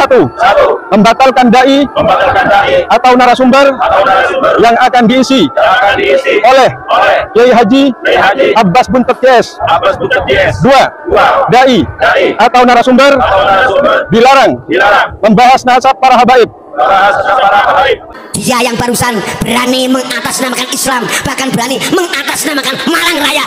Satu, membatalkan dai atau narasumber yang akan diisi oleh Kiai Haji Abbas Buntet JS. Dua, dai atau narasumber dilarang membahas nasab para habaib. Dia yang barusan berani mengatasnamakan Islam, bahkan berani mengatasnamakan Malang Raya.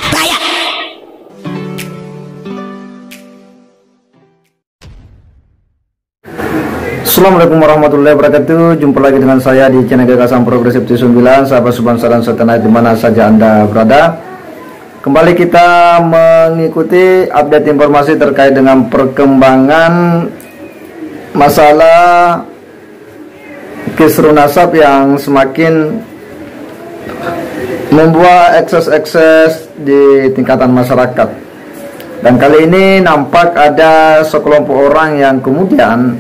Assalamualaikum warahmatullahi wabarakatuh. Jumpa lagi dengan saya di channel Gagasan Progresif T9. Sahabat sebangsa dan setanah di mana saja Anda berada, kembali kita mengikuti update informasi terkait dengan perkembangan masalah kisru nasab yang semakin membuat ekses-ekses di tingkatan masyarakat. Dan kali ini nampak ada sekelompok orang yang kemudian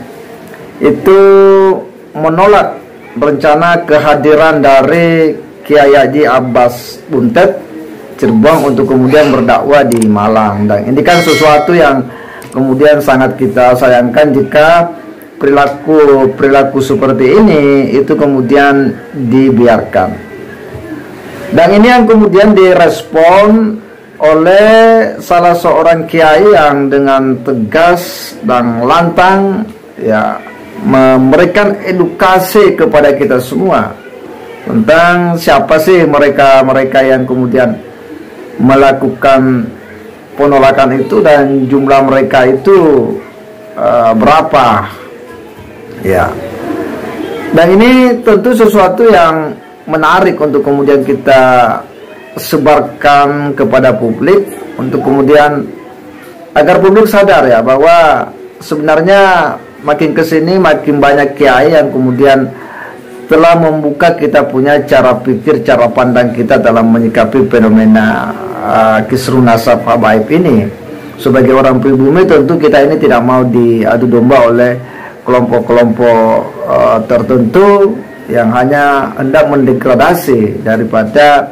itu menolak rencana kehadiran dari Kiai Haji Abbas Buntet Cirebon untuk kemudian berdakwah di Malang. Dan ini kan sesuatu yang kemudian sangat kita sayangkan jika perilaku seperti ini itu kemudian dibiarkan. Dan ini yang kemudian direspon oleh salah seorang kiai yang dengan tegas dan lantang ya memberikan edukasi kepada kita semua tentang siapa sih mereka yang kemudian melakukan penolakan itu dan jumlah mereka itu berapa ya. Dan ini tentu sesuatu yang menarik untuk kemudian kita sebarkan kepada publik, untuk kemudian agar publik sadar ya bahwa sebenarnya makin kesini makin banyak kiai yang kemudian telah membuka kita punya cara pikir, cara pandang kita dalam menyikapi fenomena kisru nasab habaib ini. Sebagai orang pribumi tentu kita ini tidak mau diadu domba oleh kelompok-kelompok tertentu yang hanya hendak mendegradasi daripada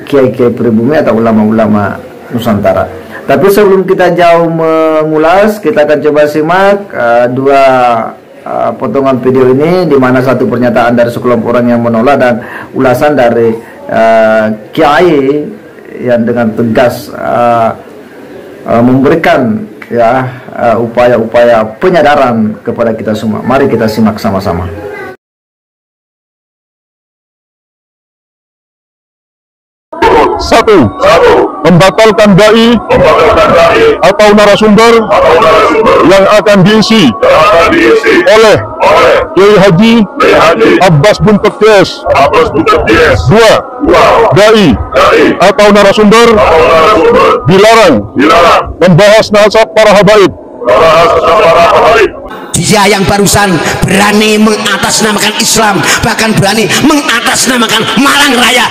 kiai-kiai pribumi atau ulama-ulama Nusantara. Tapi sebelum kita jauh mengulas, kita akan coba simak dua potongan video ini, di mana satu pernyataan dari sekelompok orang yang menolak dan ulasan dari kiai yang dengan tegas memberikan ya upaya-upaya penyadaran kepada kita semua. Mari kita simak sama-sama. Satu, membatalkan dai atau narasumber yang akan diisi oleh Kiai Haji Abbas Buntet JS. Dua, dai atau narasumber dilarang membahas nasab para habaib. Dia yang barusan berani mengatasnamakan Islam, bahkan berani mengatasnamakan Malang Raya.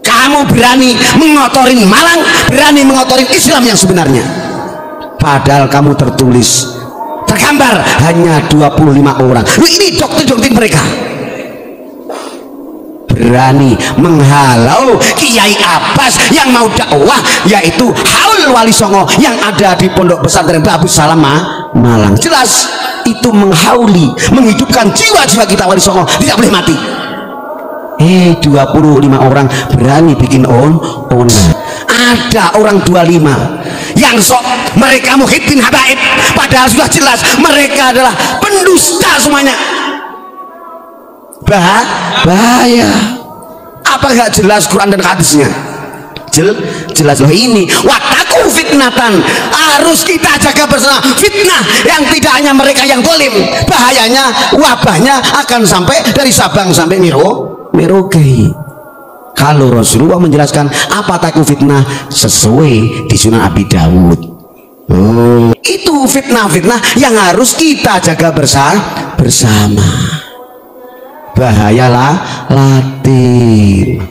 Kamu berani mengotorin Malang, berani mengotorin Islam yang sebenarnya. Padahal kamu tergambar hanya 25 orang. Ini doktrin mereka. Berani menghalau Kiai Abbas yang mau dakwah, yaitu Haul Wali Songo yang ada di Pondok Pesantren Babu Salam Malang. Jelas itu menghauli, menghidupkan jiwa-jiwa kita Wali Songo, tidak boleh mati. 25 orang berani bikin ada orang 25 yang sok mereka muhibin habaib, padahal sudah jelas mereka adalah pendusta semuanya. Bahaya. Apa nggak jelas Quran dan hadisnya? Jelas loh. Ini wataku fitnatan, harus kita jaga bersama fitnah yang tidak hanya mereka yang zalim. Bahayanya, wabahnya akan sampai dari Sabang sampai Merauke. Kalau Rasulullah menjelaskan apa taku fitnah sesuai di Sunan Abi Dawud. Itu fitnah-fitnah yang harus kita jaga bersama. Bahayalah Latin.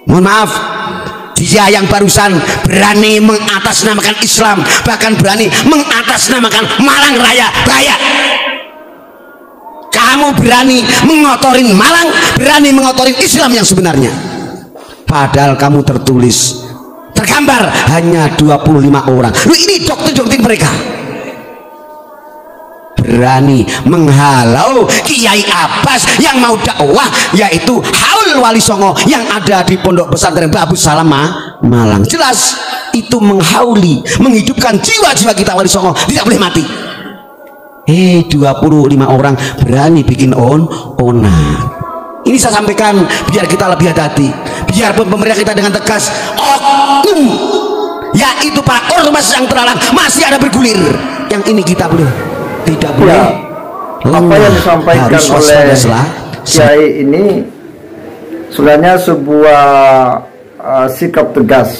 Mohon maaf, dia yang barusan berani mengatasnamakan Islam, bahkan berani mengatasnamakan Malang Raya. Kamu berani mengotorin Malang, berani mengotorin Islam yang sebenarnya. Padahal kamu tergambar hanya 25 orang. Ini doktrin mereka. berani menghalau Kiai Abbas yang mau dakwah, yaitu Haul Wali Songo yang ada di Pondok Pesantren Babu Salam Malang. Jelas itu menghauli, menghidupkan jiwa-jiwa kita Wali Songo, tidak boleh mati. 25 orang berani bikin onar. Ini saya sampaikan biar kita lebih hati-hati, biarpun pemerintah kita dengan tegas, oknum yaitu para ormas yang terlarang masih ada bergulir. Yang ini kita boleh, tidak boleh. Ya, apa yang disampaikan oleh Kiai ini sebenarnya sebuah sikap tegas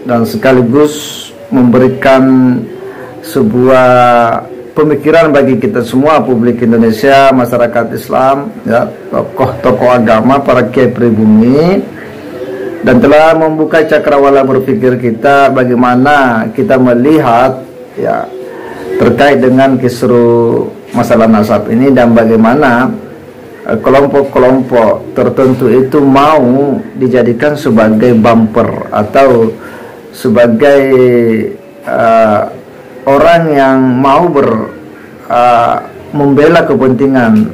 dan sekaligus memberikan sebuah pemikiran bagi kita semua, publik Indonesia, masyarakat Islam, ya, tokoh-tokoh agama, para kiai pribumi, dan telah membuka cakrawala berpikir kita bagaimana kita melihat ya terkait dengan kisru masalah nasab ini, dan bagaimana kelompok-kelompok tertentu itu mau dijadikan sebagai bumper atau sebagai orang yang mau membela kepentingan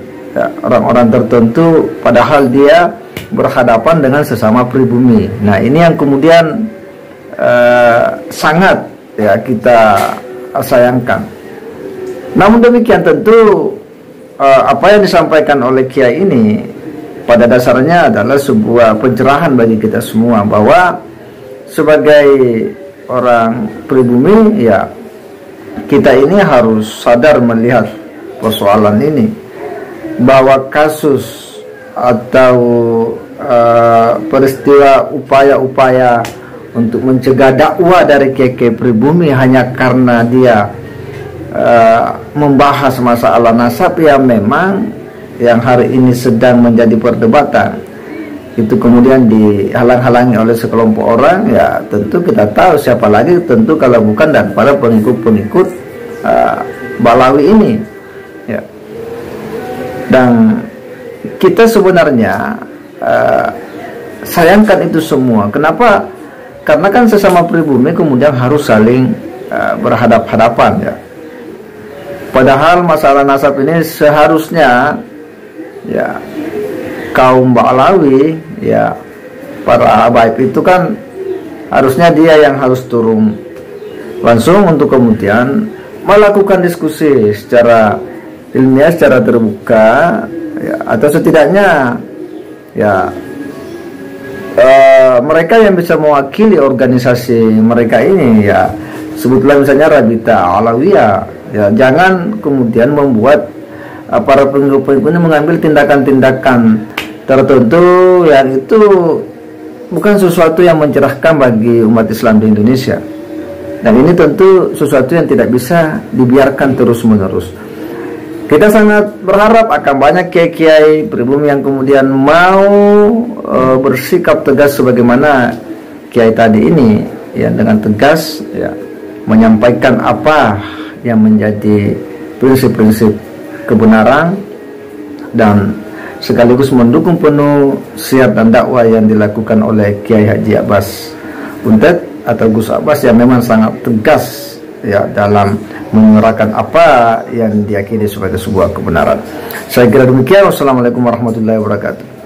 orang-orang tertentu, padahal dia berhadapan dengan sesama pribumi. Nah, ini yang kemudian sangat ya kita sayangkan. Namun demikian tentu apa yang disampaikan oleh Kiai ini pada dasarnya adalah sebuah pencerahan bagi kita semua, bahwa sebagai orang pribumi ya kita ini harus sadar melihat persoalan ini, bahwa kasus atau peristiwa upaya-upaya untuk mencegah dakwah dari kiai pribumi hanya karena dia membahas masalah nasab yang memang yang hari ini sedang menjadi perdebatan, itu kemudian dihalang-halangi oleh sekelompok orang, ya tentu kita tahu siapa lagi, tentu kalau bukan daripada pengikut-pengikut Balawi ini ya. Dan kita sebenarnya sayangkan itu semua. Kenapa? Karena kan sesama pribumi kemudian harus saling berhadap-hadapan ya. Padahal masalah nasab ini seharusnya ya kaum Ba'alawi ya, para habaib itu kan harusnya dia yang harus turun langsung untuk kemudian melakukan diskusi secara ilmiah, secara terbuka ya, atau setidaknya ya mereka yang bisa mewakili organisasi mereka ini ya, sebutlah misalnya Rabita Alawiyah ya, jangan kemudian membuat para pengikut ini mengambil tindakan-tindakan tertentu yang itu bukan sesuatu yang mencerahkan bagi umat Islam di Indonesia. Dan ini tentu sesuatu yang tidak bisa dibiarkan terus-menerus. Kita sangat berharap akan banyak kiai-kiai pribumi yang kemudian mau bersikap tegas sebagaimana kiai tadi ini ya, dengan tegas ya menyampaikan apa yang menjadi prinsip-prinsip kebenaran dan sekaligus mendukung penuh siar dan dakwah yang dilakukan oleh Kiai Haji Abbas Buntet atau Gus Abbas yang memang sangat tegas ya dalam menyuarakan apa yang diyakini sebagai sebuah kebenaran. Saya kira demikian. Wassalamualaikum warahmatullahi wabarakatuh.